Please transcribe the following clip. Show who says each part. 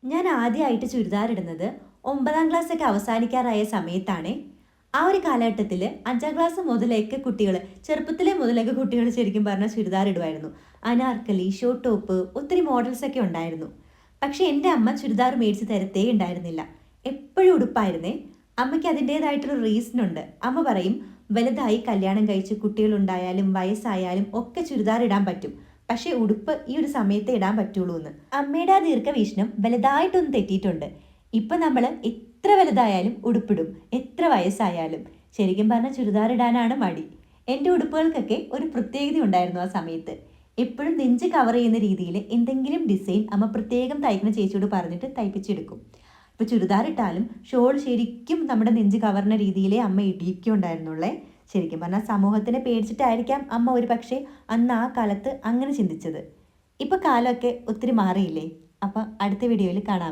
Speaker 1: ഞാൻ ആദ്യമായിട്ട് ചുരിദാർ ഇടുന്നത് 9ാം ക്ലാസ്സൊക്കെ അവസാനിക്കാറായ സമയത്താണ്. ആ ഒരു കാലഘട്ടത്തിൽ 5ാം ക്ലാസ് മുതലേക്ക് കുട്ടികൾ, ചെറുപ്പത്തിലെ മുതലേക്ക് കുട്ടികൾ ശരിക്കും പറഞ്ഞാൽ ചുരിദാർ ഇടുമായിരുന്നു. അനാർക്കലി, ഷോർട്ട് ടോപ്പ്, ഒത്തിരി മോഡൽസ് ഒക്കെ ഉണ്ടായിരുന്നു. പക്ഷേ എൻ്റെ അമ്മ ചുരിദാർ മേടിച്ച് തരത്തേ ഉണ്ടായിരുന്നില്ല. എപ്പോഴും ഉടുപ്പായിരുന്നേ. അമ്മയ്ക്ക് അതിൻ്റേതായിട്ടൊരു റീസൺ ഉണ്ട്. അമ്മ പറയും, വലുതായി കല്യാണം കഴിച്ച് കുട്ടികളുണ്ടായാലും വയസ്സായാലും ഒക്കെ ചുരിദാർ ഇടാൻ പറ്റും, പക്ഷേ ഉടുപ്പ് ഈ ഒരു സമയത്തേ ഇടാൻ പറ്റുള്ളൂ എന്ന്. അമ്മയുടെ ആ ദീർഘവീക്ഷണം വലുതായിട്ടൊന്നും തെറ്റിയിട്ടുണ്ട്. ഇപ്പം നമ്മൾ എത്ര വലുതായാലും ഉടുപ്പിടും, എത്ര വയസ്സായാലും. ശരിക്കും പറഞ്ഞാൽ ചുരിദാർ ഇടാനാണ് മടി. എൻ്റെ ഉടുപ്പുകൾക്കൊക്കെ ഒരു പ്രത്യേകത ഉണ്ടായിരുന്നു ആ സമയത്ത്. എപ്പോഴും നെഞ്ച് കവർ ചെയ്യുന്ന രീതിയിൽ എന്തെങ്കിലും ഡിസൈൻ അമ്മ പ്രത്യേകം തയ്ക്കുന്ന ചേച്ചിയോട് പറഞ്ഞിട്ട് തയ്പ്പിച്ചെടുക്കും. ഇപ്പോൾ ചുരിദാർ ഇട്ടാലും ഷോൾ ശരിക്കും നമ്മുടെ നെഞ്ച് കവറുന്ന രീതിയിലേ അമ്മ ഇടിക്കുണ്ടായിരുന്നുള്ളേ. ശരിക്കും പറഞ്ഞാൽ സമൂഹത്തിനെ പേടിച്ചിട്ടായിരിക്കാം അമ്മ ഒരു പക്ഷേ അന്ന് ആ കാലത്ത് അങ്ങനെ ചിന്തിച്ചത്. ഇപ്പോൾ കാലമൊക്കെ ഒത്തിരി മാറിയില്ലേ. അപ്പം അടുത്ത വീഡിയോയിൽ കാണാം.